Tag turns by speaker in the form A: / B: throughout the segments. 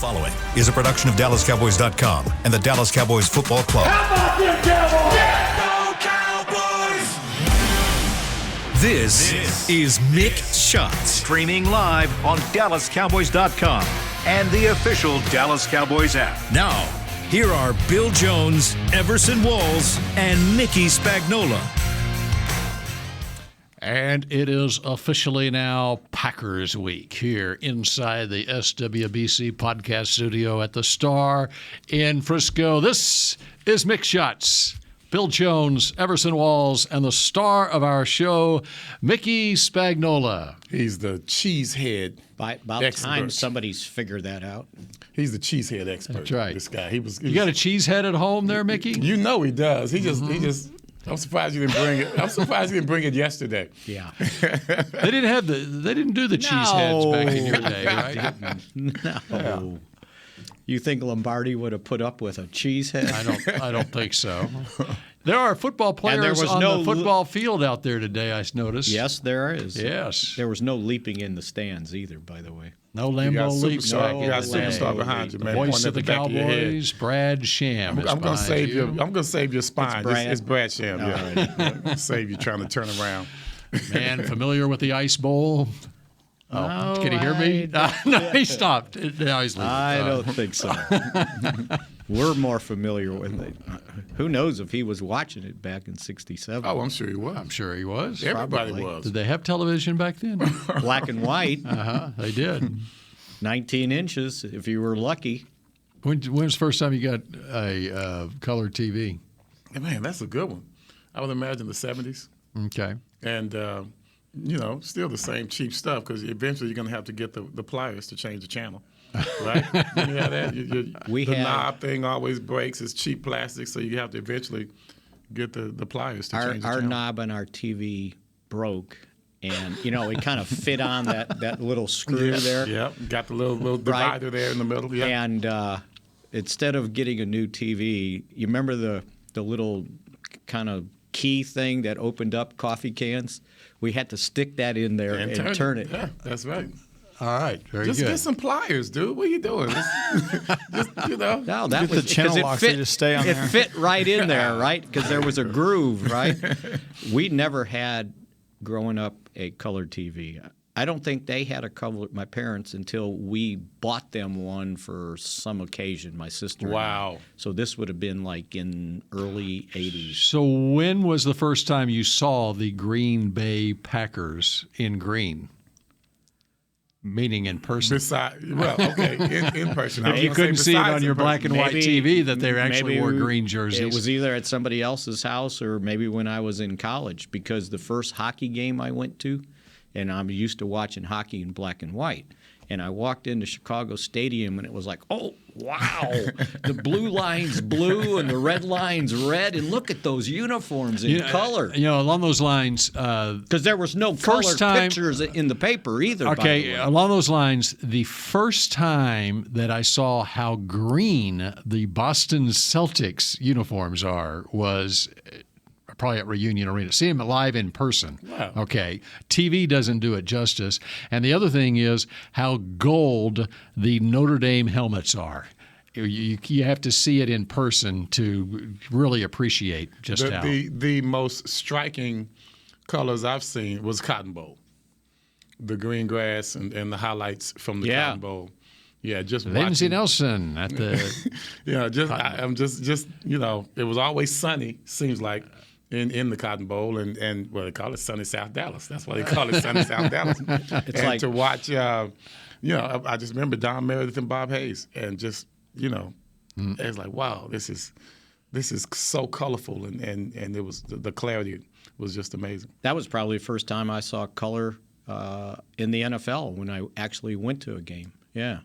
A: following is a production of DallasCowboys.com and the Dallas Cowboys Football Club.
B: How about them Cowboys?
A: Yeah, go Cowboys! This is Mick Shots, streaming live on DallasCowboys.com and the official Dallas Cowboys app. Now, here are Bill Jones, Everson Walls, and Mickey Spagnola.
C: And it is officially now Packers Week here inside the SWBC podcast studio at the Star in Frisco. This is Mick Shots. Bill Jones, Everson Walls, and the star of our show, Mickey Spagnola.
D: He's the cheesehead
E: About
D: expert.
E: time somebody's figured that out.
D: He's the cheesehead expert.
C: That's right.
D: This guy.
C: You got a cheese head at home there, Mickey?
D: You know he does. He just. I'm surprised you didn't bring it. I'm surprised you didn't bring it yesterday.
E: Yeah.
C: They didn't do the cheese heads back in your day, right?
E: No.
D: Yeah.
E: You think Lombardi would have put up with a cheese head?
C: I don't think so. There are football players
E: was
C: on
E: no
C: the football field out there today, I noticed.
E: Yes, there is.
C: Yes.
E: There was no leaping in the stands either, by the way.
C: No
D: You got
C: Lambeau leap.
D: superstar. You got
C: No way.
D: superstar behind you,
C: The
D: man.
C: voice
D: Pointing
C: of the
D: at back of your head.
C: Cowboys, Brad Sham.
D: I'm gonna save you. I'm gonna save your spine.
E: Brad.
D: It's Brad Sham.
E: All
D: Yeah. Yeah. Save you trying to turn around.
C: Man, familiar with the Ice Bowl? Oh,
E: No,
C: can he hear me? No, he stopped. Now he's leaving.
E: I don't think so. We're more familiar with it. Who knows if he was watching it back in '67?
D: Oh, I'm sure he was.
C: I'm sure he was.
D: Everybody
E: Probably.
D: was.
C: Did they have television back then?
E: Black and white,
C: They did.
E: 19 inches if you were lucky.
C: When was the first time you got a color TV?
D: Man, that's a good one. I would imagine the '70s.
C: Okay.
D: And, still the same cheap stuff because eventually you're going to have to get the pliers to change the channel, right? You have that. The knob thing always breaks. It's cheap plastic, so you have to eventually get the pliers to change the
E: Our
D: channel.
E: knob on our TV broke, and, it kind of fit on that little screw there.
D: Yep, got the little divider there in the middle. Yep.
E: And instead of getting a new TV, you remember the little kind of key thing that opened up coffee cans? We had to stick that in there and turn it.
D: Yeah, that's right.
C: All right. Very
D: Just
C: good.
D: get some pliers, dude. What are you doing?
E: No, that
F: Get
E: was
F: the channel
E: because
F: locks, they just stay on
E: it
F: there.
E: fit right in there, right? Because there was a groove, right? We never had, growing up, a color TV. I don't think they had a color, my parents, until we bought them one for some occasion, my sister and I.
D: Wow.
E: So this would have been like in early 80s.
C: So when was the first time you saw the Green Bay Packers in green? Meaning in person.
D: In person.
C: If you couldn't see it on your black and white TV that they actually
E: maybe
C: wore green jerseys.
E: It was either at somebody else's house or maybe when I was in college, because the first hockey game I went to, and I'm used to watching hockey in black and white, and I walked into Chicago Stadium and it was like, oh, wow, the blue line's blue and the red line's red, and look at those uniforms in color.
C: Along those lines.
E: Because there was no
C: First
E: color
C: time-
E: pictures in the paper either. by the
C: Okay,
E: way.
C: along those lines, the first time that I saw how green the Boston Celtics uniforms are was probably at Reunion Arena. See them live in person.
D: Wow.
C: Okay. TV doesn't do it justice. And the other thing is how gold the Notre Dame helmets are. You have to see it in person to really appreciate just how.
D: The most striking colors I've seen was Cotton Bowl. The green grass and the highlights from the Cotton Bowl. Yeah, just
C: Lindsey
D: watching.
C: Nelson at the
D: I'm just it was always sunny, seems like, in the Cotton Bowl, and well, they call it Sunny South Dallas. That's why they call it Sunny South Dallas. And
E: like-
D: to watch, I just remember Don Meredith and Bob Hayes, and just, it's like, wow, this is so colorful, and it was the clarity was just amazing.
E: That was probably the first time I saw color in the NFL when I actually went to a game. Yeah.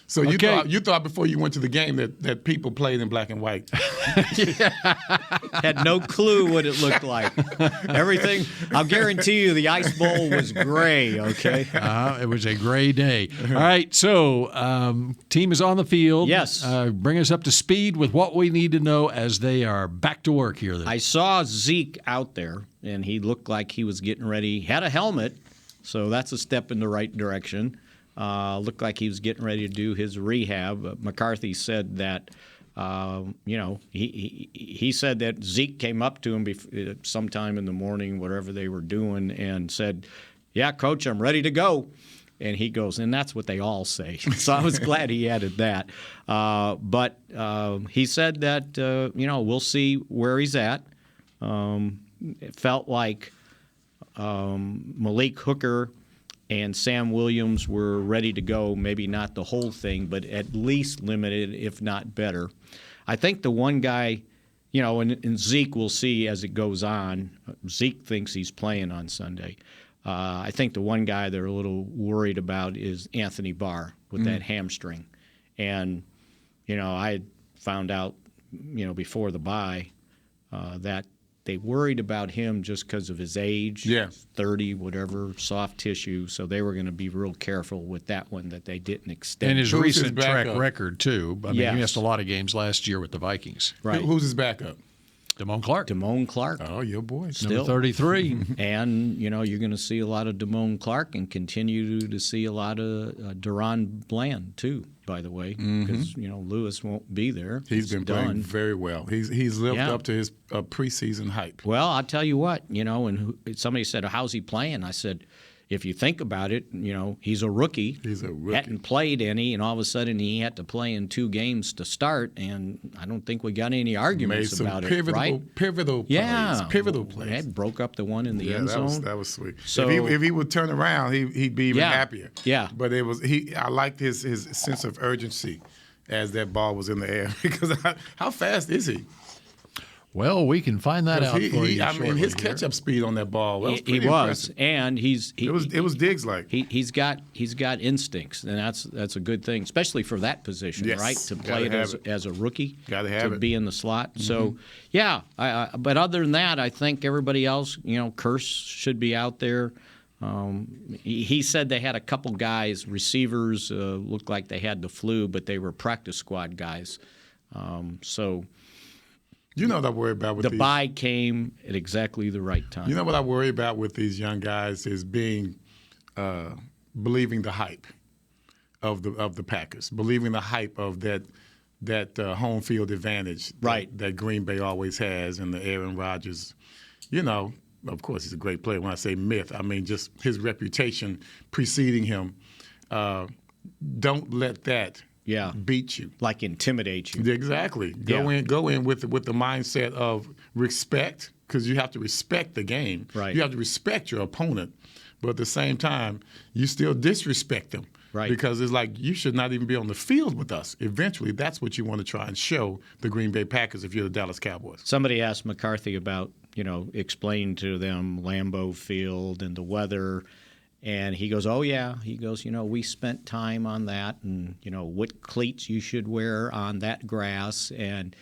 D: So you thought before you went to the game that people played in black and white.
E: Had no clue what it looked like. Everything, I'll guarantee you the Ice Bowl was gray, okay?
C: It was a gray day. All right, so team is on the field.
E: Yes.
C: Bring us up to speed with what we need to know as they are back to work here.
E: I saw Zeke out there, and he looked like he was getting ready. He had a helmet, so that's a step in the right direction. Looked like he was getting ready to do his rehab. McCarthy said that, he said that Zeke came up to him sometime in the morning, whatever they were doing, and said, "Yeah, Coach, I'm ready to go." And he goes, and that's what they all say. So I was glad he added that. But he said that, we'll see where he's at. It felt like Malik Hooker and Sam Williams were ready to go, maybe not the whole thing, but at least limited, if not better. I think the one guy, and Zeke we'll see as it goes on. Zeke thinks he's playing on Sunday. I think the one guy they're a little worried about is Anthony Barr with that hamstring. And, I had found out, before the bye that they worried about him just because of his age, 30, whatever, soft tissue. So they were going to be real careful with that one, that they didn't extend.
C: And his recent track record, too. I mean, he missed a lot of games last year with the Vikings.
E: Right.
D: Who's his backup?
C: Damone Clark.
D: Oh, your boy.
C: Still. Number 33.
E: And, you're going to see a lot of Damone Clark and continue to see a lot of Deron Bland, too, by the way, because, Lewis won't be there.
D: He's been playing very well. He's lived up to his preseason hype.
E: Well, I'll tell you what, and somebody said, "How's he playing?" I said, if you think about it, he's a rookie.
D: He's a rookie.
E: Hadn't played any, and all of a sudden he had to play in 2 games to start, and I don't think we got any arguments about it, right?
D: Pivotal plays.
E: It broke up the one in the end zone.
D: That was sweet.
E: So,
D: if he would turn around, he'd be even happier.
E: Yeah.
D: But I liked his sense of urgency as that ball was in the air. Because how fast is he?
C: Well, we can find that out for you shortly.
D: I mean, his catch-up speed on that ball was pretty
E: impressive. And
D: it was Diggs-like.
E: He's got instincts, and that's a good thing, especially for that position, right? To play it as a rookie, to be in the slot. So, but other than that, I think everybody else, Curse should be out there. He said they had a couple guys, receivers, looked like they had the flu, but they were practice squad guys. So.
D: You know what I worry about with
E: the bye came at exactly the right time.
D: You know what I worry about with these young guys is believing the hype of the Packers, believing the hype of that home field advantage that Green Bay always has, and the Aaron Rodgers. Of course, he's a great player. When I say myth, I mean just his reputation preceding him. Don't let that beat you,
E: like intimidate you.
D: Exactly. Go in with the mindset of respect, because you have to respect the game.
E: Right.
D: You have to respect your opponent, but at the same time, you still disrespect them.
E: Right.
D: Because it's like you should not even be on the field with us. Eventually, that's what you want to try and show the Green Bay Packers if you're the Dallas Cowboys.
E: Somebody asked McCarthy about, explain to them Lambeau Field and the weather. And he goes, oh, yeah. He goes, we spent time on that, and, what cleats you should wear on that grass. And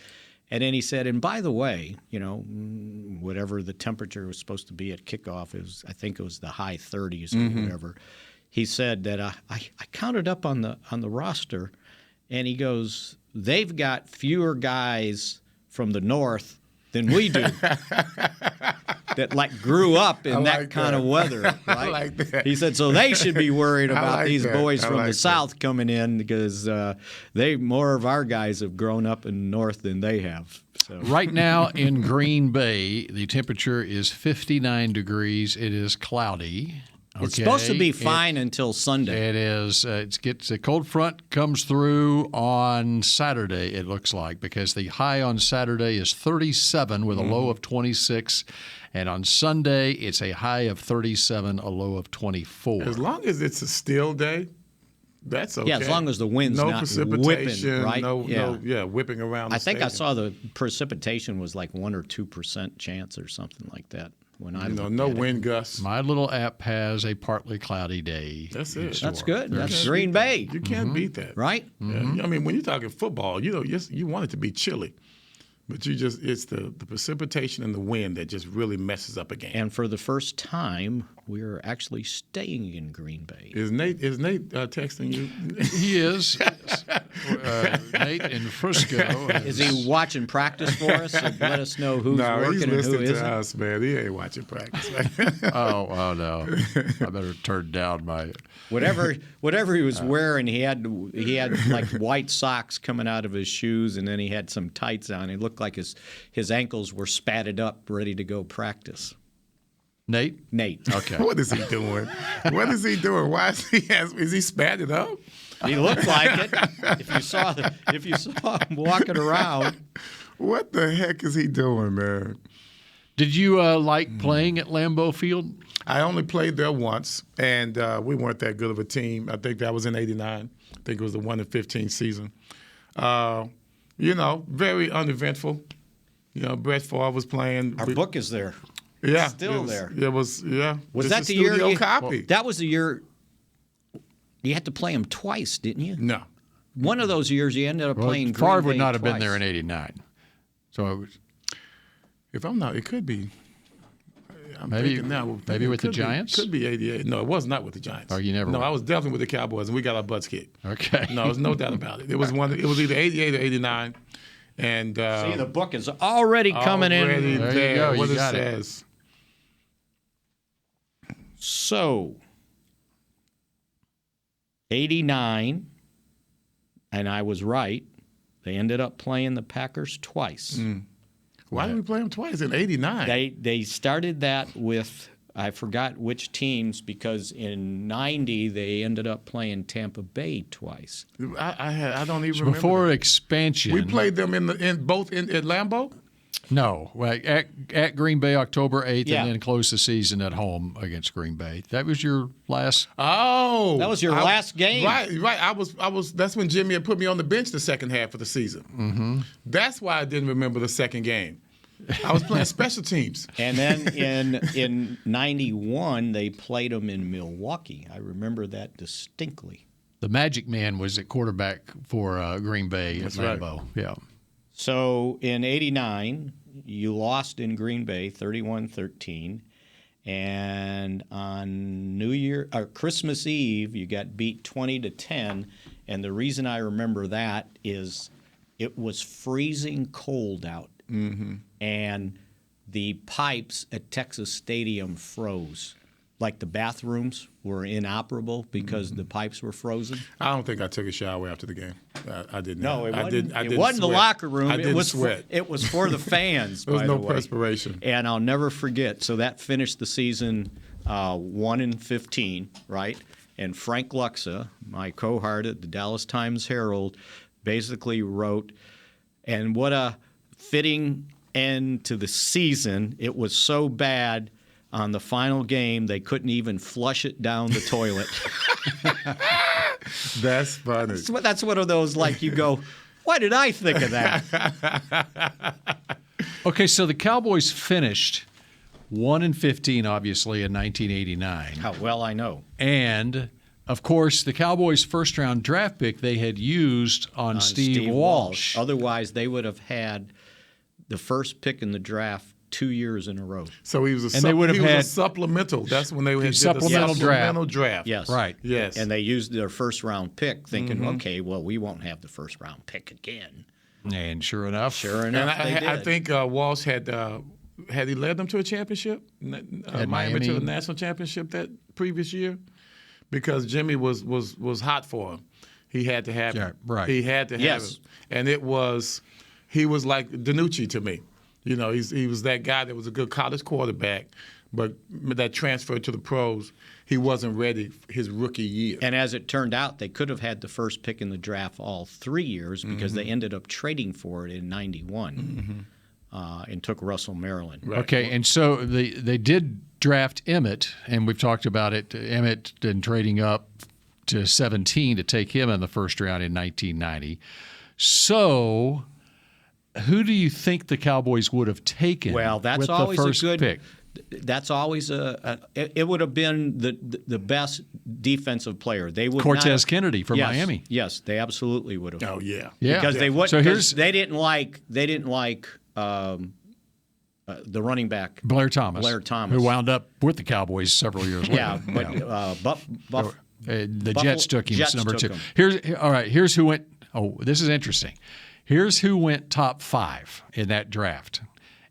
E: then he said, and by the way, whatever the temperature was supposed to be at kickoff, I think it was the high 30s or whatever. He said that I counted up on the roster, and he goes, they've got fewer guys from the north than we do. That grew up in that kind of weather. Right?
D: I like that.
E: He said, so they should be worried about these boys from the south coming in, because more of our guys have grown up in the north than they have. So.
C: Right now in Green Bay, the temperature is 59 degrees. It is cloudy. Okay.
E: It's supposed to be fine until Sunday.
C: It is. The cold front comes through on Saturday, it looks like, because the high on Saturday is 37 with a low of 26. And on Sunday, it's a high of 37, a low of 24.
D: As long as it's a still day, that's okay.
E: Yeah, as long as the wind's not whipping, right?
D: Whipping around the
E: stadium.
D: I
E: saw the precipitation was like 1 or 2% chance or something like that. When I
D: no wind gusts.
C: My little app has a partly cloudy day.
D: That's it.
E: That's good. That's Green Bay.
D: You can't beat that,
E: right?
D: Yeah. I mean, when you're talking football, you want it to be chilly, but it's the precipitation and the wind that just really messes up a game.
E: And for the first time, we're actually staying in Green Bay.
D: Is Nate texting you?
C: He is. Nate in Frisco.
E: Is he watching practice for us and let us know who's working and who
D: listening
E: isn't?
D: to us, man. He ain't watching practice.
C: Oh no! I better turn down my.
E: Whatever he was wearing, he had like white socks coming out of his shoes, and then he had some tights on. It looked like his ankles were spatted up, ready to go practice.
C: Nate.
E: Okay.
D: What is he doing? What is he doing? Why is he spatted up?
E: He looked like it. If you saw him walking around.
D: What the heck is he doing, man?
C: Did you like playing at Lambeau Field?
D: I only played there once, and we weren't that good of a team. I think that was in '89. I think it was the 1-15 season. Very uneventful. Brett Favre was playing.
E: Our book is there.
D: Yeah,
E: still there.
D: It was. Yeah.
E: Was
D: Just
E: that
D: a
E: the year?
D: studio copy?
E: That was the year. You had to play him twice, didn't you?
D: No.
E: One of those years, you ended up playing.
C: Favre
E: Green
C: would
E: Bay
C: not have been
E: twice.
C: there in '89. So it was.
D: If I'm not, it could be. I'm
C: Maybe-
D: thinking now.
C: maybe with the
D: Could be-
C: Giants?
D: Could be '88. No, it was not with the Giants.
C: Oh, you never
D: No,
C: were.
D: I was definitely with the Cowboys, and we got our butts kicked.
C: Okay.
D: No, there's no doubt about it. It was one. It was either '88 or '89, and
E: See, the book is already coming
D: already
E: in.
C: There you
D: there.
C: go,
D: What
C: you
D: it
C: got it.
D: says.
E: So, 89, and I was right. They ended up playing the Packers twice.
D: Why did we play them twice in '89?
E: They started that with, I forgot which teams, because in '90 they ended up playing Tampa Bay twice.
D: I don't even remember.
C: Before
D: that.
C: expansion.
D: We played them both at Lambeau.
C: No, at Green Bay October 8th,
E: Yeah.
C: and then close the season at home against Green Bay. That was your last.
D: Oh,
E: That was your last game.
D: Right. I was. That's when Jimmy had put me on the bench the second half of the season. Mm-hmm. That's why I didn't remember the second game. I was playing special teams.
E: And then in '91 they played them in Milwaukee. I remember that distinctly.
C: The Magic Man was at quarterback for Green Bay at
D: right.
C: Lambeau. Yeah.
E: So in '89, you lost in Green Bay 31-13. And on Christmas Eve, you got beat 20-10. And the reason I remember that is it was freezing cold out. Mm-hmm. And the pipes at Texas Stadium froze. Like the bathrooms were inoperable because the pipes were frozen.
D: I don't think I took a shower after the game. I didn't.
E: No, it
D: I
E: wasn't.
D: didn't. I
E: It
D: didn't
E: wasn't the
D: sweat.
E: locker room.
D: I didn't
E: it was
D: sweat.
E: It was for the fans.
D: There was
E: by
D: no
E: the way.
D: perspiration.
E: And I'll never forget. So that finished the season 1-15, right? And Frank Luxa, my cohort at the Dallas Times-Herald, basically wrote, and what a fitting end to the season. It was so bad. On the final game, they couldn't even flush it down the toilet.
D: That's funny.
E: That's one of those, like, you go, why did I think of that?
C: Okay, so the Cowboys finished 1-15, obviously, in 1989.
E: How well I know.
C: And, of course, the Cowboys' first-round draft pick they had used on Steve Walsh.
E: Otherwise, they would have had the first pick in the draft 2 years in a row.
D: So he was a,
C: they would have had
D: supplemental. That's when they had
C: supplemental
D: the
C: draft.
D: supplemental draft.
E: Yes.
C: Right.
D: Yes.
E: And they used their first-round pick thinking, okay, well, we won't have the first-round pick again.
C: And sure enough.
E: Sure
D: And
E: enough, they did.
D: I think Walsh had he led them to a championship, Miami to the national championship that previous year, because Jimmy was hot for him. He had to have him.
C: Right.
D: He had to have him. And he was like DiNucci to me. You know, he was that guy that was a good college quarterback, but that transferred to the pros, he wasn't ready for his rookie year.
E: And as it turned out, they could have had the first pick in the draft all 3 years because they ended up trading for it in '91 and took Russell Maryland.
D: Right.
C: Okay, and so they did draft Emmett, and we've talked about it. Emmett and trading up to 17 to take him in the first round in 1990. So who do you think the Cowboys would have taken
E: Well, that's
C: with
E: always
C: the first
E: a good
C: pick?
E: That's always it would have been the best defensive player. They would
C: Cortez
E: not have,
C: Kennedy from
E: yes,
C: Miami.
E: Yes, they absolutely would have.
D: Oh yeah.
C: Yeah.
E: Because they would.
C: So here's
E: they didn't like the running back
C: Blair Thomas, who wound up with the Cowboys several years later.
E: Yeah, but
C: the Jets took him as number
E: Jets
C: two.
E: took him.
C: Here's who went Oh, this is interesting. Here's who went top 5 in that draft.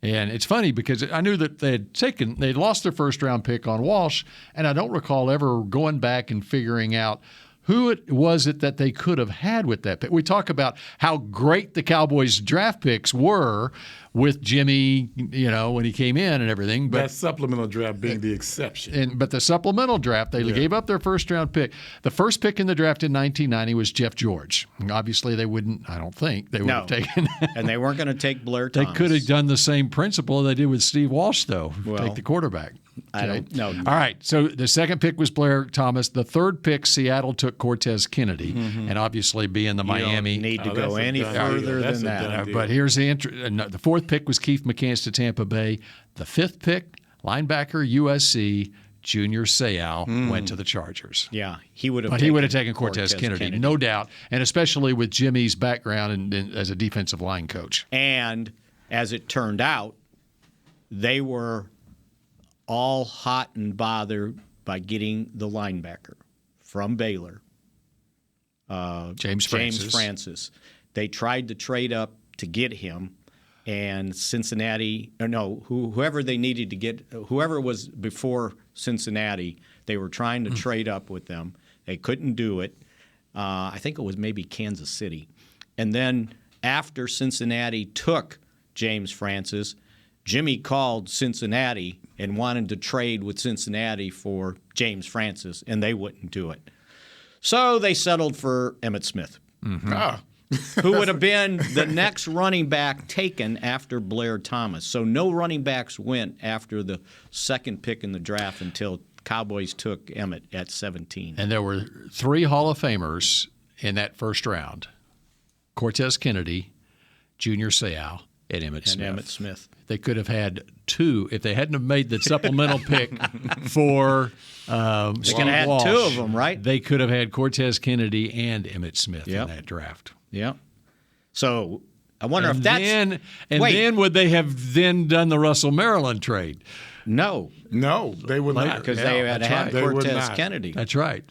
C: And it's funny because I knew that they'd lost their first-round pick on Walsh, and I don't recall ever going back and figuring out who it was that they could have had with that pick. We talk about how great the Cowboys' draft picks were with Jimmy, when he came in and everything. But
D: that supplemental draft being the exception.
C: But the supplemental draft, they gave up their first-round pick. The first pick in the draft in 1990 was Jeff George. Obviously, they wouldn't. I don't think they would have taken.
E: And they weren't going to take Blair Thomas.
C: They could have done the same principle they did with Steve Walsh, though. Take the quarterback.
E: I don't know.
C: All right. So the second pick was Blair Thomas. The third pick, Seattle took Cortez Kennedy, and obviously being the Miami.
E: You don't need to go any further than that.
C: But here's the fourth pick was Keith McCants to Tampa Bay. The fifth pick, linebacker USC Junior Seau went to the Chargers.
E: Yeah, he would have.
C: But he would have taken Cortez Kennedy, no doubt, and especially with Jimmy's background as a defensive line coach.
E: And as it turned out, they were all hot and bothered by getting the linebacker from Baylor,
C: James
E: Francis. They tried to trade up to get him, and Cincinnati, whoever they needed to get, whoever was before Cincinnati, they were trying to trade up with them. They couldn't do it. I think it was maybe Kansas City. And then after Cincinnati took James Francis, Jimmy called Cincinnati and wanted to trade with Cincinnati for James Francis, and they wouldn't do it. So they settled for Emmitt Smith, who would have been the next running back taken after Blair Thomas. So no running backs went after the second pick in the draft until Cowboys took Emmitt at 17.
C: And there were 3 Hall of Famers in that first round: Cortez Kennedy, Junior Seau, and Emmitt Smith. They could have had 2 if they hadn't have made the supplemental pick for
E: Steve Walsh. 2 of them, right?
C: They could have had Cortez Kennedy and Emmitt Smith in that draft.
E: Yeah. So I wonder if that's
C: then would they have then done the Russell Maryland trade?
E: No,
D: they would not,
E: because they had Cortez Kennedy.
C: That's right.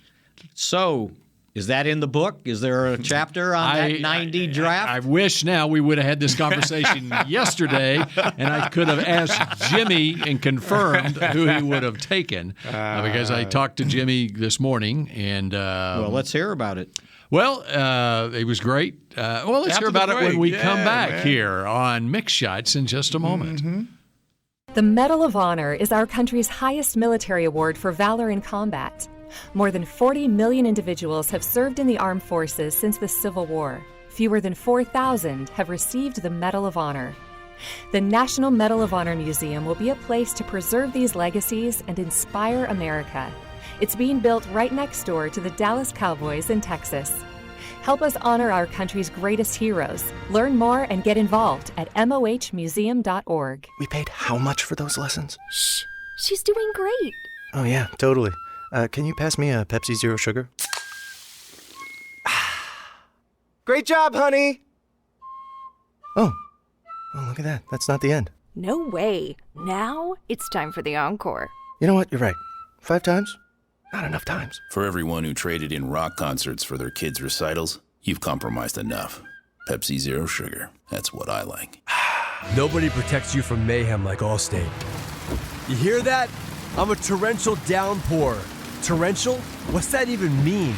E: So is that in the book? Is there a chapter on that 90 draft?
C: I wish now we would have had this conversation yesterday, and I could have asked Jimmy and confirmed who he would have taken, because I talked to Jimmy this morning. And
E: well, let's hear about it.
C: Well, it was great. Let's hear about it when we come back here on Mick Shots in just a moment.
B: The Medal of Honor is our country's highest military award for valor in combat. More than 40 million individuals have served in the armed forces since the Civil War. Fewer than 4,000 have received the Medal of Honor. The National Medal of Honor Museum will be a place to preserve these legacies and inspire America. It's being built right next door to the Dallas Cowboys in Texas. Help us honor our country's greatest heroes. Learn more and get involved at mohmuseum.org.
F: We paid how much for those lessons?
G: Shh, she's doing great.
F: Oh yeah, totally. Can you pass me a Pepsi Zero Sugar? Great job, honey! Oh, look at that. That's not the end.
G: No way. Now it's time for the encore.
F: You know what? You're right. 5 times? Not enough times.
H: For everyone who traded in rock concerts for their kids' recitals, you've compromised enough. Pepsi Zero Sugar. That's what I like.
I: Nobody protects you from mayhem like Allstate. You hear that? I'm a torrential downpour. Torrential? What's that even mean?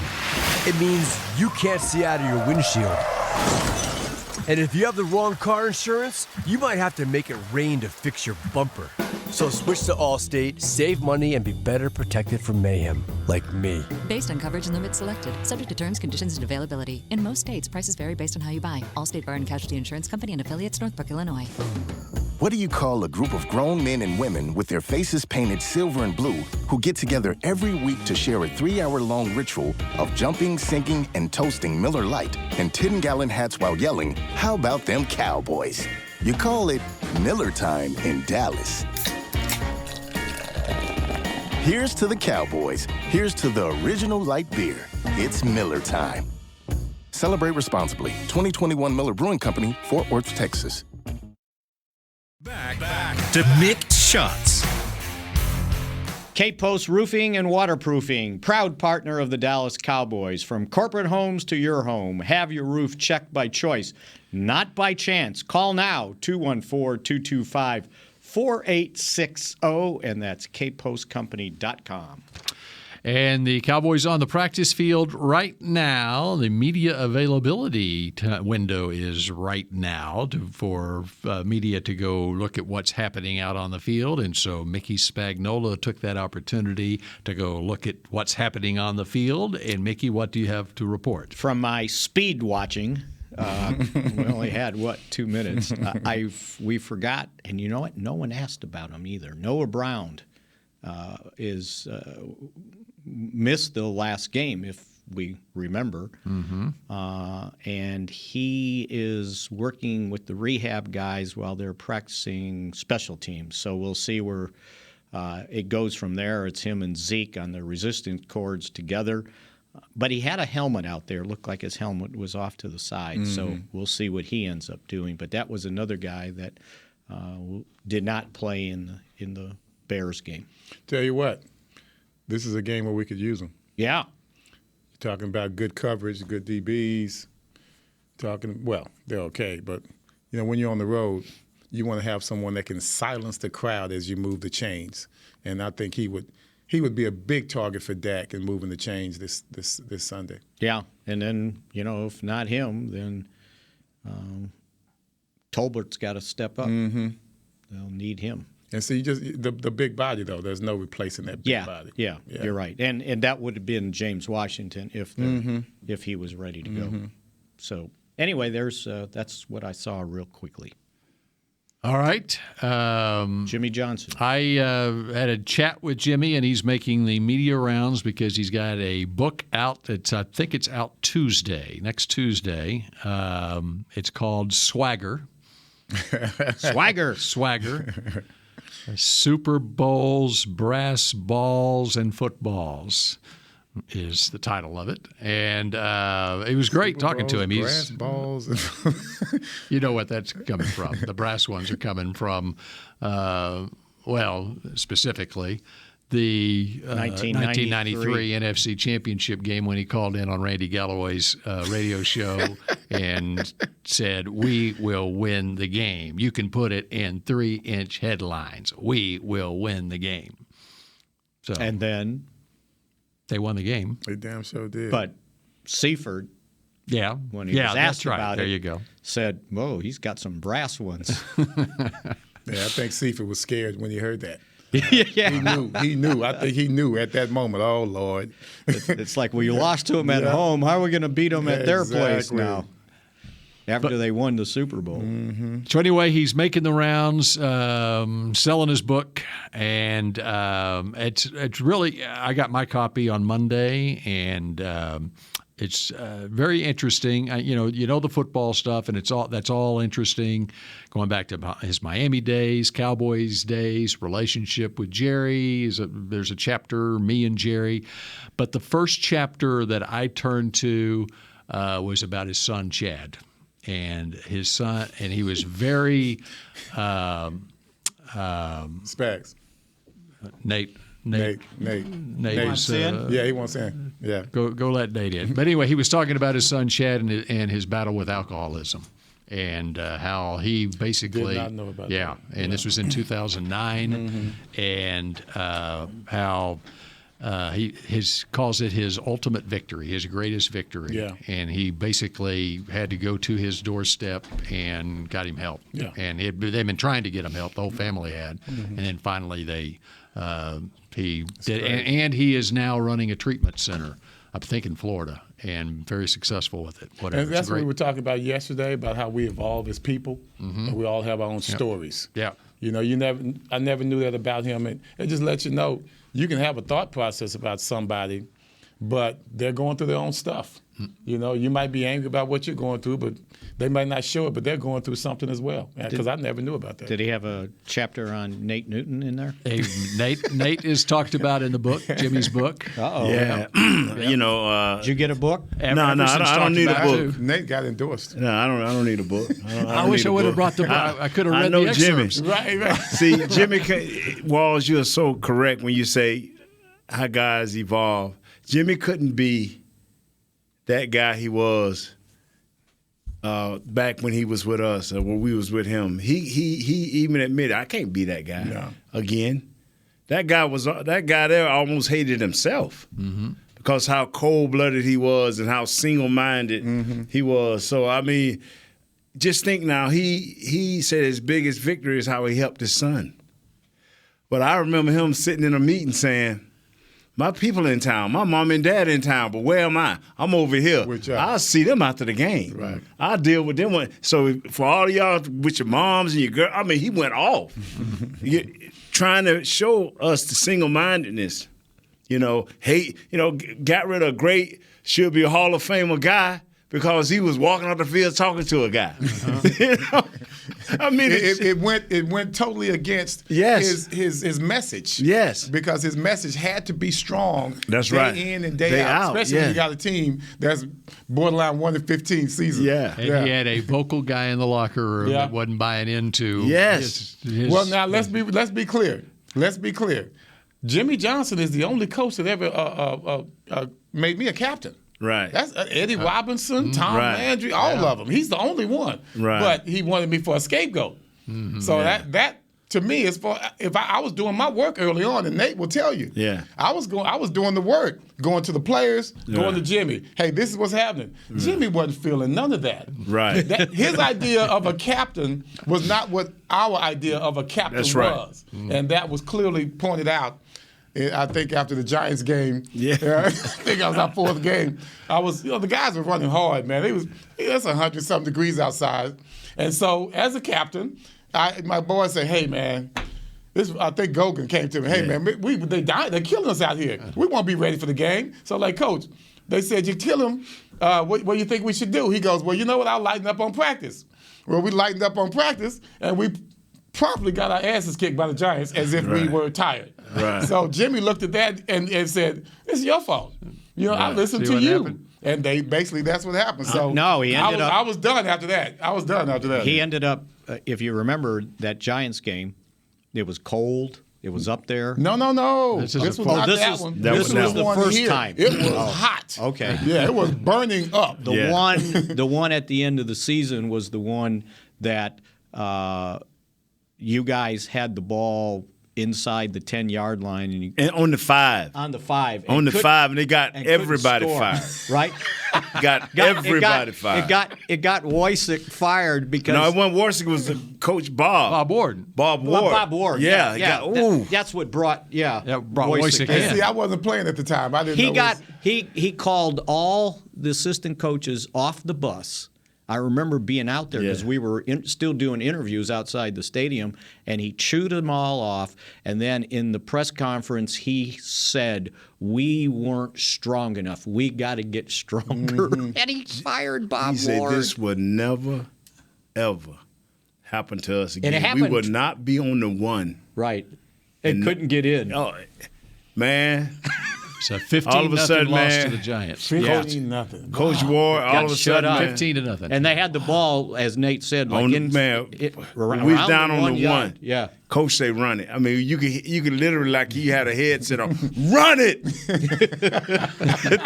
I: It means you can't see out of your windshield. And if you have the wrong car insurance, you might have to make it rain to fix your bumper. So switch to Allstate, save money, and be better protected from mayhem, like me.
J: Based on coverage and limits selected, subject to terms, conditions, and availability. In most states, prices vary based on how you buy. Allstate Bar and Casualty Insurance Company and affiliates, Northbrook, Illinois.
K: What do you call a group of grown men and women with their faces painted silver and blue who get together every week to share a 3-hour-long ritual of jumping, singing, and toasting Miller Lite in 10-gallon hats while yelling, "How about them Cowboys?" You call it Miller Time in Dallas. Here's to the Cowboys. Here's to the original light beer. It's Miller Time. Celebrate responsibly. 2021 Miller Brewing Company, Fort Worth, Texas.
A: Back to Mick Shots.
E: K-Post Roofing and Waterproofing, proud partner of the Dallas Cowboys. From corporate homes to your home, have your roof checked by choice, not by chance. Call now, 214-225-4860, and that's kpostcompany.com.
C: And the Cowboys on the practice field right now. The media availability window is right now for media to go look at what's happening out on the field. And so Mickey Spagnola took that opportunity to go look at what's happening on the field. And Mickey, what do you have to report?
E: From my speed watching, we only had, 2 minutes. We forgot, and you know what? No one asked about him either. Noah Brown missed the last game, if we remember. And he is working with the rehab guys while they're practicing special teams. So we'll see where it goes from there. It's him and Zeke on the resistance cords together. But he had a helmet out there. Looked like his helmet was off to the side. So we'll see what he ends up doing. But that was another guy that did not play in the Bears game.
D: Tell you what, this is a game where we could use them.
E: Yeah.
D: Talking about good coverage, good DBs. Well, they're okay, but when you're on the road, you want to have someone that can silence the crowd as you move the chains. And I think he would be a big target for Dak in moving the chains this Sunday.
E: Yeah, and then if not him, then Tolbert's got to step up. They'll need him.
D: And see, just the big body, though. There's no replacing that big body.
E: Yeah, you're right. And that would have been James Washington if he was ready to go. So anyway, that's what I saw real quickly.
C: All right.
E: Jimmy Johnson.
C: I had a chat with Jimmy, and he's making the media rounds because he's got a book out. I think it's out next Tuesday. It's called Swagger.
E: Swagger.
C: Super Bowls, Brass Balls, and Footballs is the title of it. And it was great talking to him.
D: Brass balls.
C: You know what that's coming from. The brass ones are coming from, specifically the 1993 NFC Championship game when he called in on Randy Galloway's radio show and said, "We will win the game. You can put it in 3-inch headlines. We will win the game." So,
E: and then
C: they won the game.
D: They damn sure did.
E: But Seifert, when he was asked about
C: there
E: it,
C: you go.
E: said, "Whoa, he's got some brass ones."
D: Yeah, I think Seifert was scared when he heard that.
E: Yeah.
D: He knew. I think he knew at that moment, oh, Lord.
E: It's like, we lost to them at home. How are we going to beat them at their place now? After they won the Super Bowl.
C: So anyway, he's making the rounds, selling his book, and it's really. I got my copy on Monday, and it's very interesting. You know the football stuff, and that's all interesting. Going back to his Miami days, Cowboys days, relationship with Jerry. There's a chapter, me and Jerry, but the first chapter that I turned to was about his son Chad. And his son, and he was very
D: Spags.
C: Nate.
D: He wants in. Yeah.
C: Go let Nate in. But anyway, he was talking about his son Chad and his battle with alcoholism, and how he basically
D: did not know about that.
C: Yeah, and this was in 2009, and how. He calls it his ultimate victory, his greatest victory.
D: Yeah.
C: And he basically had to go to his doorstep and got him help.
D: Yeah.
C: And they've been trying to get him help. The whole family had. And then finally he did. And he is now running a treatment center, I think in Florida, and very successful with it. Whatever.
D: And that's what we were talking about yesterday, about how we evolve as people. And we all have our own stories.
C: Yeah.
D: I never knew that about him. And it just lets you know, you can have a thought process about somebody, but they're going through their own stuff. You know, you might be angry about what you're going through, but they might not show it, but they're going through something as well. Because I never knew about that.
E: Did he have a chapter on Nate Newton in there?
C: Hey, Nate is talked about in the book, Jimmy's book.
E: Uh-oh.
L: Yeah. You know.
E: Did you get a book?
L: No, I don't need a book.
D: Too. Nate got endorsed.
L: No, I don't need a book.
C: I wish I would have brought the book. I could have read
L: the
C: excerpts.
L: Jimmy.
D: Right.
L: See, Jimmy Walls, you're so correct when you say how guys evolve. Jimmy couldn't be that guy he was back when he was with us or when we was with him. He even admitted, I can't be that guy again. That guy there almost hated himself because how cold-blooded he was and how single-minded he was. So, I mean, just think now, he said his biggest victory is how he helped his son. But I remember him sitting in a meeting saying, my people in town, my mom and dad in town, but where am I? I'm over here. I'll see them after the game.
D: Right.
L: I'll deal with them. So for all of y'all with your moms and your girl, I mean, he went off. Trying to show us the single-mindedness. You know, got rid of a great, should be a Hall of Famer guy because he was walking out the field talking to a guy. You know? I mean,
D: it went totally against his message.
L: Yes,
D: because his message had to be strong.
L: That's
D: day
L: right.
D: in and day out, especially when you got a team that's borderline 1-15 season.
C: Yeah, and he had a vocal guy in the locker room that wasn't buying into.
L: Yes.
D: Well, now let's be clear. Let's be clear. Jimmy Johnson is the only coach that ever made me a captain.
L: Right.
D: That's Eddie Robinson, Tom Landry, all of them. He's the only one.
L: Right.
D: But he wanted me for a scapegoat. So that to me is for if I was doing my work early on, and Nate will tell you.
L: Yeah.
D: I was doing the work, going to the players, going to Jimmy. Hey, this is what's happening. Jimmy wasn't feeling none of that.
L: Right.
D: His idea of a captain was not what our idea of a captain was. And that was clearly pointed out. I think after the Giants game, I think I was our fourth game. The guys were running hard, man. It's 100-something degrees outside, and so as a captain, my boys say, "Hey, man, I think Gogan came to me. Hey, man, they're killing us out here. We won't be ready for the game." So, like, Coach, they said, "You kill him. What do you think we should do?" He goes, "Well, you know what? I'll lighten up on practice." Well, we lightened up on practice, and we promptly got our asses kicked by the Giants as if we were tired.
L: Right.
D: So Jimmy looked at that and said, "It's your fault. You know, I listened to you." Happened? And that's what happened. So I was done after that.
E: He ended up, if you remember that Giants game, it was cold. It was up there.
D: No. This was not that one.
E: This was the first time.
D: It was hot.
E: Okay.
D: Yeah, it was burning up.
E: The one at the end of the season was the one that you guys had the ball inside the 10-yard line
L: and on the 5.
E: On the 5.
L: On the 5, and they got everybody fired.
E: Right?
L: got everybody fired.
E: It got Wojcik fired because
L: no, it wasn't Wojcik. It was Coach Bob. Bob Ward.
E: Yeah. That's what brought Wojcik in.
D: See, I wasn't playing at the time. I didn't know.
E: He called all the assistant coaches off the bus. I remember being out there because we were still doing interviews outside the stadium, and he chewed them all off. And then in the press conference, he said, "We weren't strong enough. We got to get stronger." And he fired Bob Ward.
L: He said this would never, ever happen to us again.
E: And it happened.
L: We would not be on the 1.
E: Right. It couldn't get in.
L: Oh, man.
C: So 15-0 loss to the Giants.
D: 15-0.
L: Coach Ward, all of a sudden,
C: 15-0.
E: And they had the ball, as Nate said,
L: we was down on the 1.
E: Yeah.
L: Coach say run it. I mean, you could literally, like he had a headset on, run it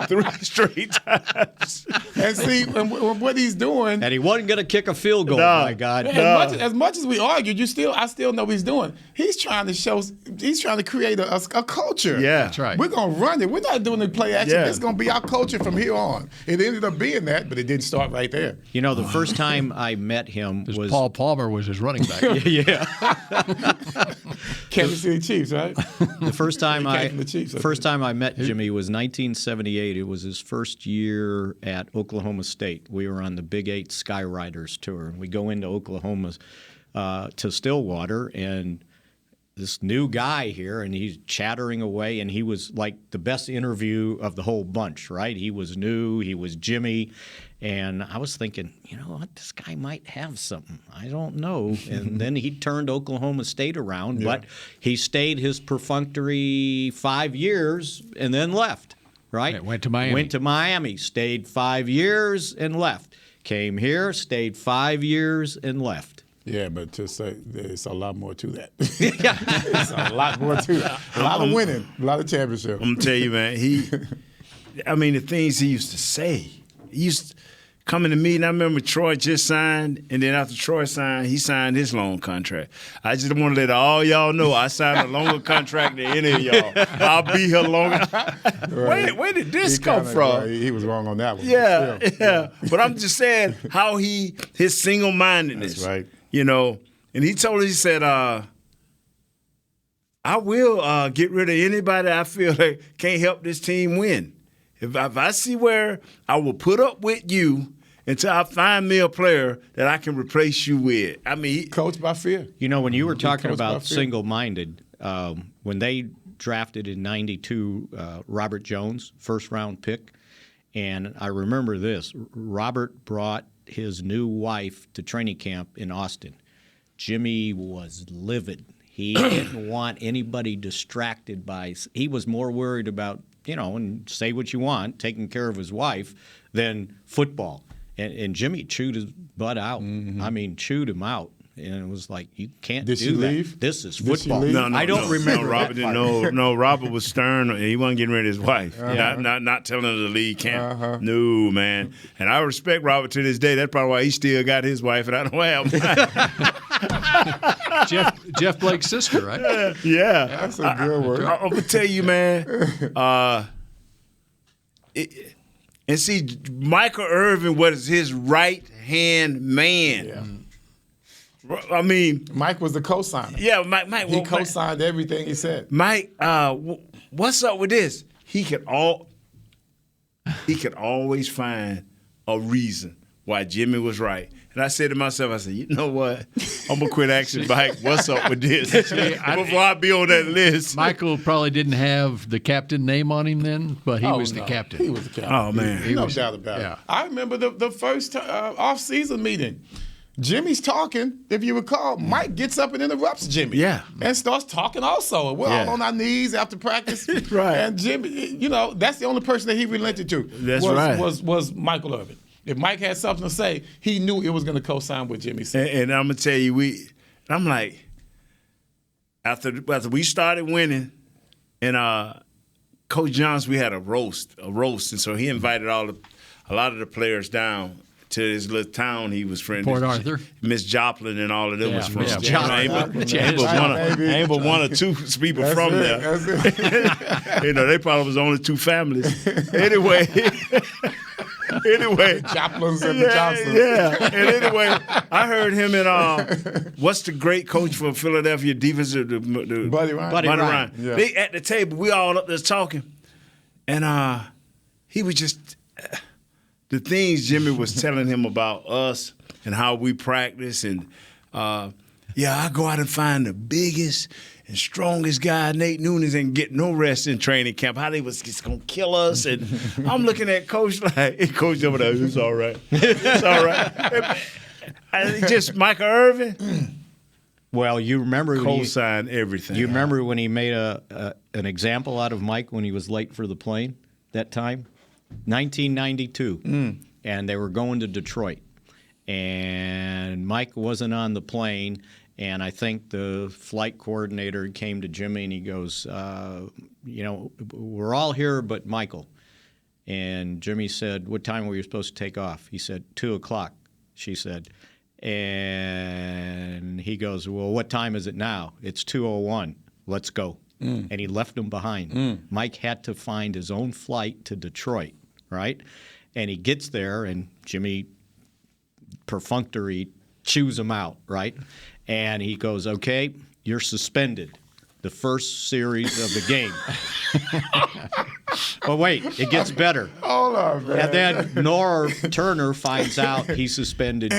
L: 3 straight times.
D: And see, what he's doing.
E: And he wasn't going to kick a field goal, my God.
D: As much as we argued, I still know what he's doing. He's trying to create a culture.
L: Yeah.
C: That's right.
D: We're going to run it. We're not doing the play action. It's going to be our culture from here on. It ended up being that, but it didn't start right there.
E: You know, the first time I met him was
C: Paul Palmer was his running back.
D: Kansas City Chiefs, right?
E: The first time I met Jimmy was 1978. It was his first year at Oklahoma State. We were on the Big 8 Skyriders tour, and we go into Oklahoma to Stillwater, and this new guy here, and he's chattering away, and he was like the best interview of the whole bunch, right? He was new, he was Jimmy, and I was thinking, you know what, this guy might have something. I don't know. And then he turned Oklahoma State around, but he stayed his perfunctory 5 years and then left, right?
C: Went to Miami.
E: Went to Miami, stayed 5 years and left. Came here, stayed 5 years and left.
D: Yeah, but to say there's a lot more to that. There's a lot more to that. A lot of winning, a lot of championships.
L: I'm gonna tell you, man. The things he used to say. He used to come in the meeting. I remember Troy just signed, and then after Troy signed, he signed his long contract. I just want to let all y'all know I signed a longer contract than any of y'all. I'll be here longer.
D: Right.
L: Where did this come from?
D: He was wrong on that one.
L: Yeah. But I'm just saying how his single-mindedness.
D: That's right.
L: You know, and he told us, he said, I will get rid of anybody I feel like can't help this team win. If I see where I will put up with you until I find me a player that I can replace you with. I mean,
D: coached by fear.
E: You know, when you were talking about single-minded, when they drafted in '92 Robert Jones, first-round pick, and I remember this, Robert brought his new wife to training camp in Austin. Jimmy was livid. He didn't want anybody distracted by – he was more worried about, and say what you want, taking care of his wife, than football. And Jimmy chewed his butt out. Mm-hmm. I mean, chewed him out. And it was like, you can't do that. Did she leave? This is football.
L: No,
E: I don't remember.
L: No, Robert didn't. No, Robert was stern. He wasn't getting rid of his wife. Not telling her to leave camp. No, man. And I respect Robert to this day. That's probably why he still got his wife, and I don't have mine.
C: Jeff Blake's sister, right?
L: Yeah.
D: That's a good word.
L: I'm going to tell you, man. And see, Michael Irvin was his right-hand man.
D: Yeah.
L: I mean,
D: Mike was the co-signer.
L: Yeah, Mike.
D: He co-signed everything he said.
L: Mike, what's up with this? He could always find a reason why Jimmy was right. And I said to myself, I said, you know what? I'm gonna quit asking Mike, what's up with this? Before I be on that list.
C: Michael probably didn't have the captain name on him then, but he was the captain.
D: He was the captain.
L: Oh man,
D: no doubt about it. I remember the first off-season meeting. Jimmy's talking. If you recall, Mike gets up and interrupts Jimmy.
L: Yeah.
D: And starts talking also. And we're all on our knees after practice.
L: Right.
D: And Jimmy, that's the only person that he relented to.
L: That's right.
D: Was Michael Irvin. If Mike had something to say, he knew it was going to co-sign with Jimmy.
L: And I'm going to tell you, I'm like, after we started winning, and Coach Johnson, we had a roast. And so he invited a lot of the players down to his little town he was friendly.
C: Port Arthur.
L: Miss Joplin and all of them was from.
D: Ain't
L: but one or two people from there. They probably was only two families. Anyway,
D: Joplins and the Johnsons.
L: Yeah. And anyway, I heard him in what's the great coach for Philadelphia defensive?
D: Buddy Ryan.
L: Yeah. They at the table, we all up there talking, and he was just. The things Jimmy was telling him about us and how we practice, and I go out and find the biggest and strongest guy, Nate Nunes, and get no rest in training camp. How they was just gonna kill us, and I'm looking at Coach like, Coach over there, it's all right, it's all right. Just Michael Irvin.
E: Well, you remember
L: co-signed everything.
E: You remember when he made an example out of Mike when he was late for the plane that time? 1992, and they were going to Detroit, and Mike wasn't on the plane, and I think the flight coordinator came to Jimmy and he goes, we're all here but Michael. And Jimmy said, what time were you supposed to take off? He said, 2:00, she said. And he goes, well, what time is it now? It's 2:01. Let's go. And he left him behind. Mike had to find his own flight to Detroit. Right? And he gets there, and Jimmy perfunctory chews him out, right? And he goes, okay, you're suspended the first series of the game. But wait, it gets better.
D: Hold on, man.
E: And then Nora Turner finds out he suspended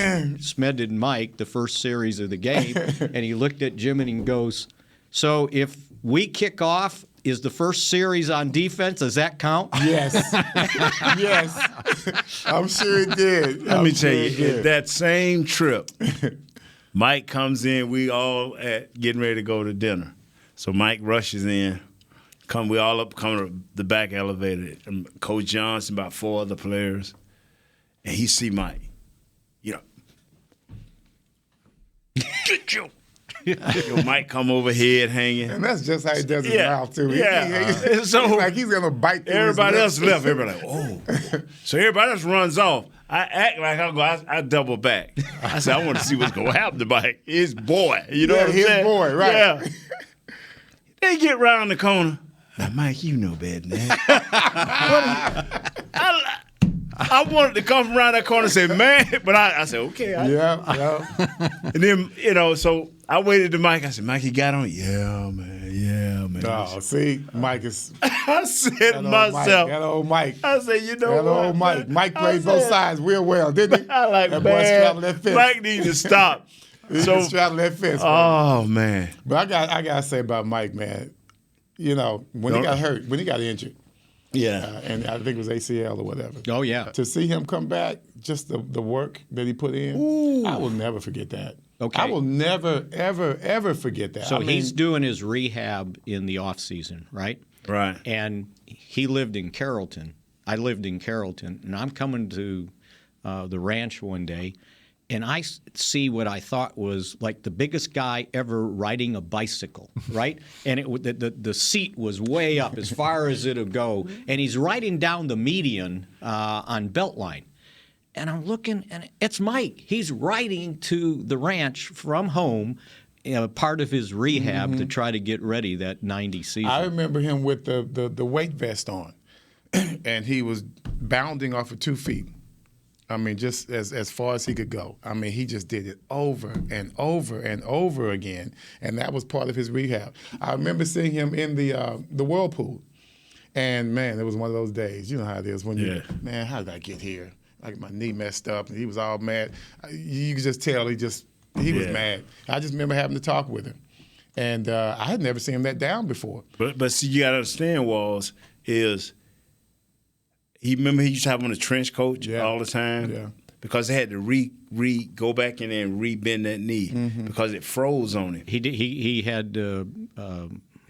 E: Mike the first series of the game, and he looked at Jimmy and goes, So if we kick off, is the first series on defense? Does that count?
D: Yes. Yes. I'm sure it did.
L: Let me tell you, that same trip, Mike comes in. We all getting ready to go to dinner. So Mike rushes in. We all up coming to the back elevator. And Coach Johnson, about 4 other players, and he see Mike. Mike come over head hanging.
D: And that's just how he does his mouth, too.
L: So
D: like he's going to bite through
L: everybody
D: his
L: else left. Everybody like, oh. So everybody else runs off. I act like I double back. I said, I want to see what's going to happen to Mike. His boy. You know what I'm saying?
D: His boy, right.
L: Yeah. They get around the corner. Now, Mike, you know better than that. I wanted to come around that corner and say, man, but I said, okay.
D: Yeah.
L: And then, so I waited to Mike. I said, Mike, you got on? Yeah, man.
D: Oh, see, Mike is.
L: I said to myself.
D: That old Mike.
L: I said, you know
D: that
L: what?
D: Old Mike. Mike played both sides real well, didn't he?
L: I like,
D: that
L: man,
D: boy straddled that fence.
L: Mike needs to stop.
D: He straddled that fence.
L: Oh, man.
D: But I got to say about Mike, man, when he got hurt, when he got injured, and I think it was ACL or whatever.
E: Oh, yeah.
D: To see him come back, just the work that he put in, I will never forget that.
E: Okay.
D: I will never, ever, ever forget that.
E: So he's doing his rehab in the off season, right?
L: Right.
E: And he lived in Carrollton. I lived in Carrollton, and I'm coming to the ranch one day, and I see what I thought was like the biggest guy ever riding a bicycle, right? And the seat was way up as far as it'll go, and he's riding down the median on Beltline. And I'm looking, and it's Mike. He's riding to the ranch from home, part of his rehab to try to get ready that 90 season.
D: I remember him with the weight vest on, and he was bounding off of 2 feet. I mean, just as far as he could go. I mean, he just did it over and over and over again, and that was part of his rehab. I remember seeing him in the whirlpool, and, man, it was one of those days. You know how it is when man, how did I get here? Like my knee messed up, and he was all mad. You could just tell he was mad. I just remember having to talk with him, and I had never seen him that down before.
L: But see, you got to understand, Walls, is he used to have on a trench coat all the time because they had to go back in there and re-bend that knee because it froze on him.
E: He had
L: it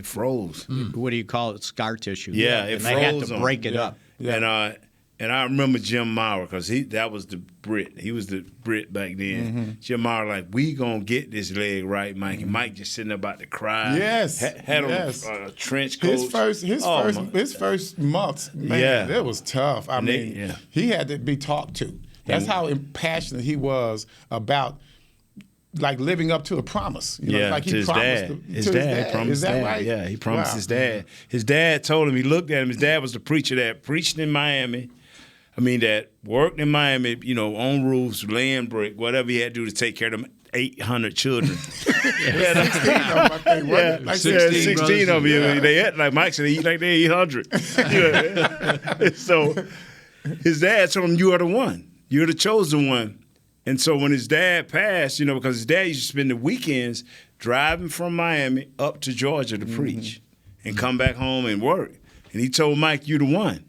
L: froze.
E: What do you call it? Scar tissue.
L: Yeah, it
E: and
L: froze.
E: They had to break it up.
L: Yeah. And I remember Jim Maurer because that was the Brit. He was the Brit back then. Jim Maurer like, we gonna get this leg right, Mike. And Mike just sitting there about to cry.
D: Yes,
L: had on a trench coat.
D: His first months, man, that was tough. I mean, he had to be talked to. That's how passionate he was about. Like living up to a promise. Like he promised
L: his dad promised
D: Is that right?
L: Yeah, he promised his dad. His dad told him, he looked at him, his dad was the preacher that preached in Miami. That worked in Miami, on roofs, laying brick, whatever he had to do to take care of them 800 children.
D: 16 of them, I think.
L: Like 16 of them. They had, like Mike said, they eat like they 800. So his dad told him, you are the one. You're the chosen one. And so when his dad passed, because his dad used to spend the weekends driving from Miami up to Georgia to preach and come back home and work. And he told Mike, you the one.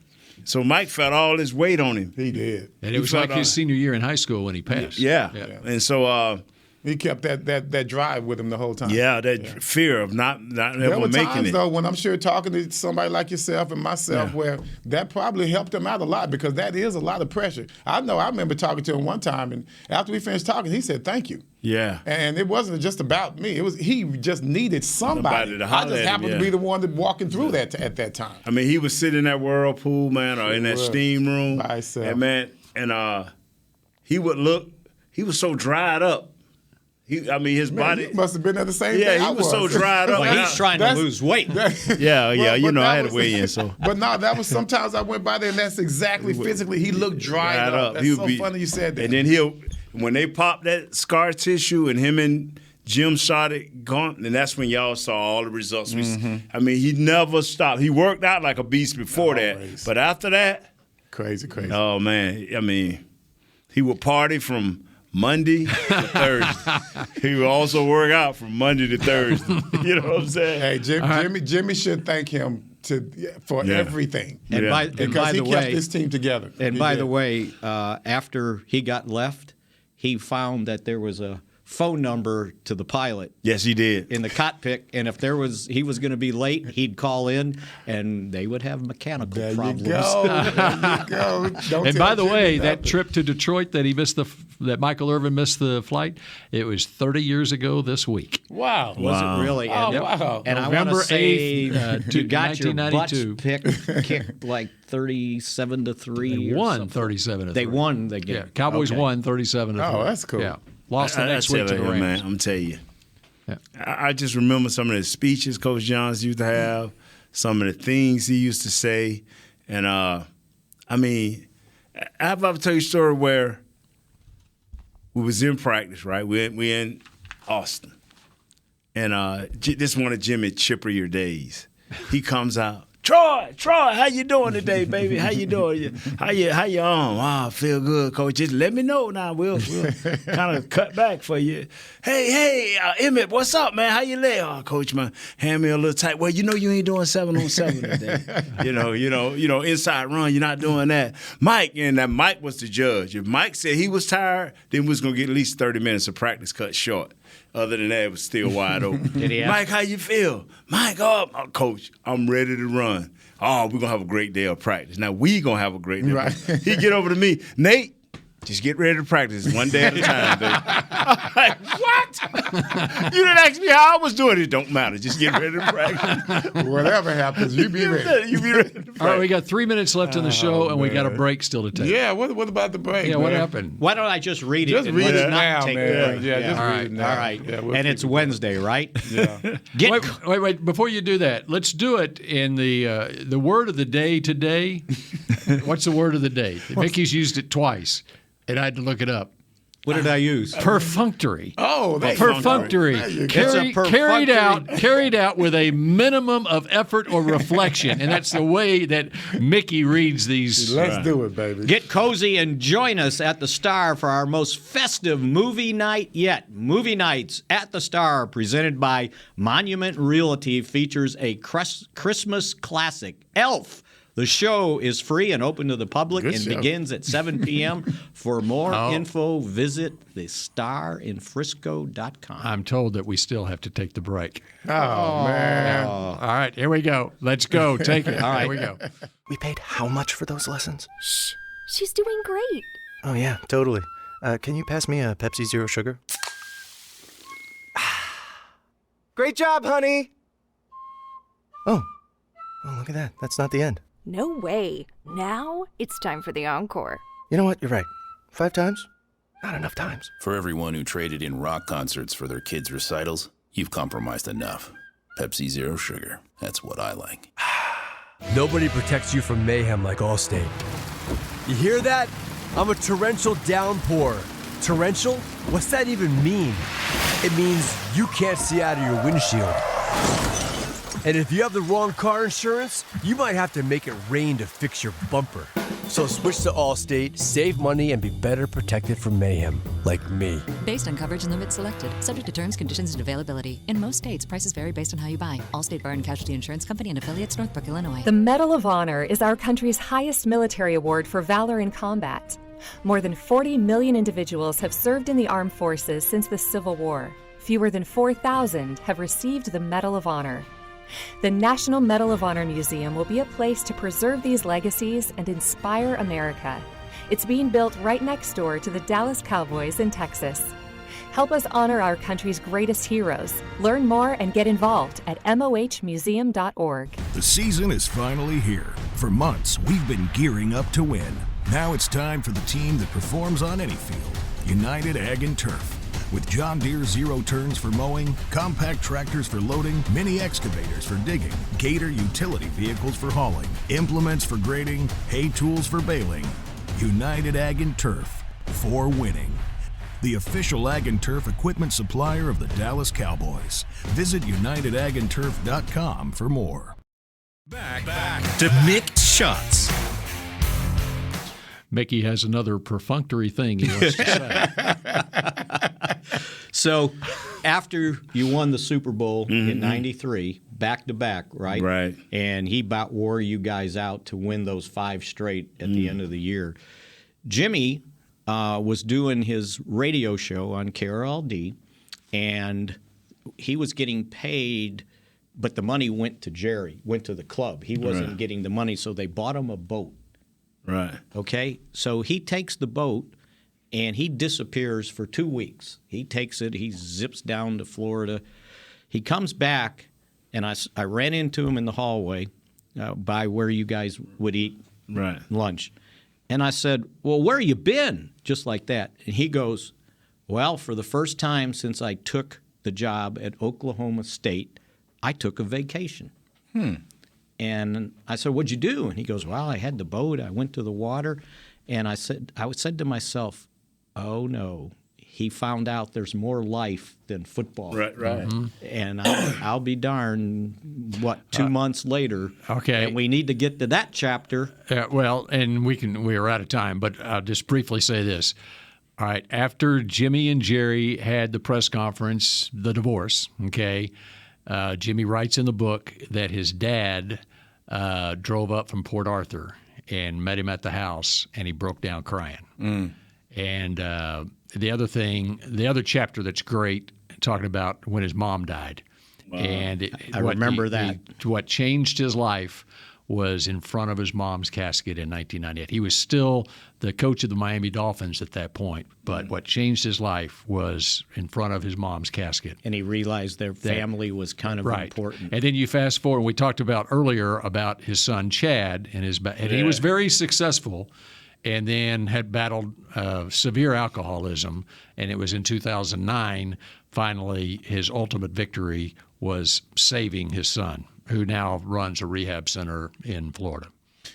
L: So Mike felt all his weight on him.
D: He did.
C: And it was like his senior year in high school when he passed.
L: Yeah. And so
D: he kept that drive with him the whole time.
L: Yeah, fear of not ever making it.
D: There were times, though, when I'm sure talking to somebody like yourself and myself where that probably helped him out a lot because that is a lot of pressure. I remember talking to him one time, and after we finished talking, he said, thank you.
L: Yeah.
D: And it wasn't just about me. He just needed somebody. I just happened to be the one that walking through that at that time.
L: I mean, he was sitting in that whirlpool, man, or in that steam room.
D: By himself.
L: And, man, he would look, he was so dried up. His body.
D: He must have been at the same
L: day.
D: Yeah,
L: he was so dried up.
E: Well, he's trying to lose weight.
L: I had to weigh in. So,
D: but no, that was sometimes I went by there, and that's exactly physically. He looked dried up. That's so funny you said that.
L: And then when they popped that scar tissue, and him and Jim shot it gone, and that's when y'all saw all the results. He never stopped. He worked out like a beast before that, but after that,
D: crazy.
L: Oh man, he would party from Monday to Thursday. He would also work out from Monday to Thursday. You know what I'm saying?
D: Hey, Jimmy should thank him for everything.
E: And by
D: because he
E: the
D: kept
E: way,
D: this team together.
E: And by the way, after he got left, he found that there was a phone number to the pilot.
L: Yes, he did.
E: In the cockpit, and if he was going to be late, he'd call in, and they would have mechanical problems.
D: There you go.
C: And by the way, that trip to Detroit that Michael Irvin missed the flight, it was 30 years ago this week.
D: Wow.
E: Was it really?
D: And, wow.
E: And
C: November
E: I want to say
C: 8th,
E: you got your butts
C: 1992.
E: kicked like 37-3.
C: They won 37-3.
E: They won the game.
C: Yeah, Cowboys won 37-3.
D: Oh, that's cool.
C: Yeah. Lost the next week to the Rams.
L: Man, I'm going to tell you.
C: Yeah.
L: I just remember some of the speeches Coach Johns used to have, some of the things he used to say. And, I have to tell you a story where we was in practice, right? We in Austin. And this is one of Jimmy chippier days. He comes out. Troy, how you doing today, baby? How you doing? How you on? I feel good, Coach. Just let me know now. We'll kind of cut back for you. Hey, Emmett, what's up, man? How you lay? Oh, Coach, man, hand me a little tight. Well, you ain't doing 7-on-7 today. you know, inside run, you're not doing that. Mike, and that Mike was the judge. If Mike said he was tired, then we was gonna get at least 30 minutes of practice cut short. Other than that, it was still wide open. Mike, how you feel? Mike, Coach, I'm ready to run. Oh, we're going to have a great day of practice. Now, we going to have a great day. Right. He get over to me. Nate, just get ready to practice one day at a time, baby. I'm like, what? You didn't ask me how I was doing. It don't matter. Just get ready to practice.
D: Whatever happens, you be ready.
L: You be ready to practice.
C: All right, we got 3 minutes left in the show, and we got a break still to take.
D: Yeah, what about the break?
C: Yeah,
D: man?
C: what happened?
E: Why don't I just read it?
D: Just read it now,
E: take
D: man.
E: a
D: Yeah, just read it now.
E: All right.
D: Yeah,
E: and it's Wednesday, right?
D: Yeah.
C: Wait. Before you do that, let's do it in the word of the day today. What's the word of the day? Mickey's used it twice, and I had to look it up.
E: What did I use?
C: Perfunctory.
D: Oh, that's
C: perfunctory. Carried
D: perfunctory.
C: out with a minimum of effort or reflection, and that's the way that Mickey reads these.
D: Let's do it, baby.
E: Get cozy and join us at the Star for our most festive movie night yet. Movie Nights at the Star, presented by Monument Realty, features a Christmas classic, Elf. The show is free and open to the public begins at 7 p.m. For more info, visit thestarinfrisco.com.
C: I'm told that we still have to take the break.
D: Oh, man.
C: All right, here we go. Let's go. Take it. All right, here we go.
F: We paid how much for those lessons?
G: Shh, she's doing great.
F: Oh, yeah, totally. Can you pass me a Pepsi Zero Sugar? Great job, honey! Oh, look at that. That's not the end.
G: No way. Now it's time for the encore.
F: You know what? You're right. 5 times? Not enough times.
H: For everyone who traded in rock concerts for their kids' recitals, you've compromised enough. Pepsi Zero Sugar. That's what I like.
I: Nobody protects you from mayhem like Allstate. You hear that? I'm a torrential downpour. Torrential? What's that even mean? It means you can't see out of your windshield. And if you have the wrong car insurance, you might have to make it rain to fix your bumper. So switch to Allstate, save money, and be better protected from mayhem, like me.
J: Based on coverage and limits selected, subject to terms, conditions, and availability. In most states, prices vary based on how you buy. Allstate Bar and Casualty Insurance Company and affiliates, Northbrook, Illinois.
B: The Medal of Honor is our country's highest military award for valor in combat. More than 40 million individuals have served in the armed forces since the Civil War. Fewer than 4,000 have received the Medal of Honor. The National Medal of Honor Museum will be a place to preserve these legacies and inspire America. It's being built right next door to the Dallas Cowboys in Texas. Help us honor our country's greatest heroes. Learn more and get involved at mohmuseum.org.
A: The season is finally here. For months, we've been gearing up to win. Now it's time for the team that performs on any field, United Ag and Turf. With John Deere Zero Turns for mowing, compact tractors for loading, mini excavators for digging, Gator utility vehicles for hauling, implements for grading, hay tools for baling. United Ag and Turf, for winning. The official Ag and Turf equipment supplier of the Dallas Cowboys. Visit UnitedAgAndTurf.com for more. Back to Mick Shots.
C: Mickey has another perfunctory thing he wants to say.
E: So after you won the Super Bowl in '93, back-to-back, right?
L: Right.
E: And he about wore you guys out to win those 5 straight at the end of the year. Jimmy was doing his radio show on KRLD, and he was getting paid, but the money went to Jerry, went to the club. He wasn't getting the money, so they bought him a boat.
L: Right.
E: Okay? So he takes the boat, and he disappears for 2 weeks. He takes it. He zips down to Florida. He comes back, and I ran into him in the hallway by where you guys would eat lunch. And I said, well, where you been? Just like that. And he goes, well, for the first time since I took the job at Oklahoma State, I took a vacation. And I said, what'd you do? And he goes, well, I had the boat. I went to the water. And I said to myself, oh, no. He found out there's more life than football.
L: Right.
E: And I'll be darned, 2 months later.
C: Okay.
E: And we need to get to that chapter.
C: Well, and we are out of time, but I'll just briefly say this. All right, after Jimmy and Jerry had the press conference, the divorce, okay, Jimmy writes in the book that his dad drove up from Port Arthur and met him at the house, and he broke down crying. And the other chapter that's great, talking about when his mom died. Wow. And
E: I remember that.
C: What changed his life was in front of his mom's casket in 1998. He was still the coach of the Miami Dolphins at that point, but what changed his life was in front of his mom's casket.
E: And he realized their family was kind of important.
C: And then you fast forward, and we talked about earlier about his son Chad, and he was very successful, and then had battled severe alcoholism, and it was in 2009, finally, his ultimate victory was saving his son, who now runs a rehab center in Florida.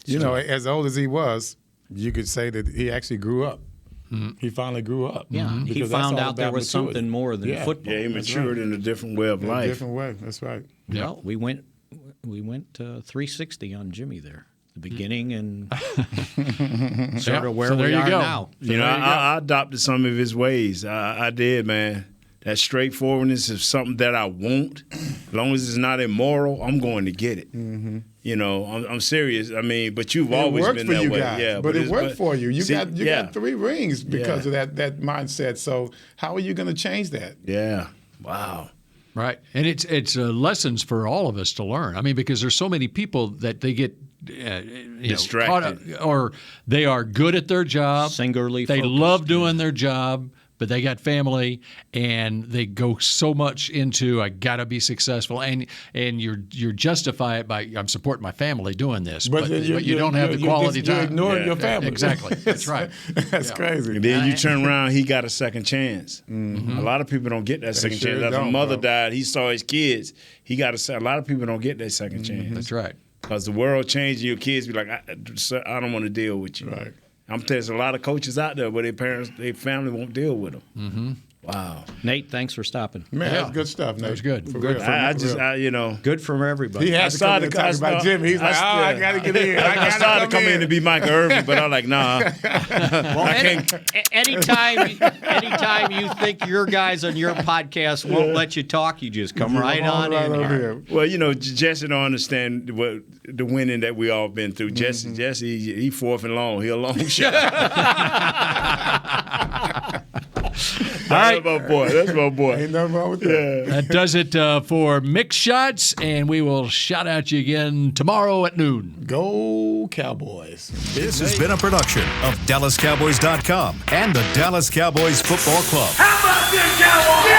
D: You know, as old as he was, you could say that he actually grew up. He finally grew up.
E: Yeah, he found out there was something more than football.
L: Yeah, he matured in a different way of life.
D: A different way, that's right.
E: Yeah. Well, we went 360 on Jimmy there. The beginning and sort of where we are now.
L: You know, I adopted some of his ways. I did, man. That straightforwardness is something that I want. As long as it's not immoral, I'm going to get it. You know, I'm serious. I mean, but you've always been that way.
D: Guys,
L: yeah,
D: but it worked for you. You got 3 rings because of that mindset. So how are you going to change that?
L: Yeah. Wow.
C: Right. And it's lessons for all of us to learn. I mean, because there's so many people that they get
L: distracted,
C: or they are good at their job.
E: Singularly
C: they
E: focused.
C: love doing their job, but they got family, and they go so much into I got to be successful, and you justify it by I'm supporting my family doing this, but you don't have the quality time.
D: You're ignoring your family.
C: Exactly. That's right.
D: That's crazy.
L: And then you turn around, he got a second chance. A lot of people don't get that second chance. After mother died, he saw his kids. He got a lot of people don't get that second chance.
C: That's right.
L: Because the world changed, your kids be like, I don't want to deal with you.
D: Right.
L: I'm telling you, there's a lot of coaches out there where their family won't deal with them. Wow.
E: Nate, thanks for stopping.
D: Man, that's good stuff, Nate.
C: That was good.
E: Good from everybody.
D: He had to come in and talk about Jimmy. He's like, I got to get in. I
L: started to come in to be Michael Irvin, but I'm like, nah.
E: Well, anytime you think your guys on your podcast won't let you talk, you just come right on in here.
L: Well, you know, Jesse don't understand the winning that we all been through. Jesse, he fourth and long. He a long shot.
C: All right.
L: That's my boy.
D: Ain't nothing wrong with that.
C: That does it for Mick Shots, and we will shout out you again tomorrow at noon.
D: Go Cowboys.
A: This has been a production of DallasCowboys.com and the Dallas Cowboys Football Club.
M: How about this, Cowboys?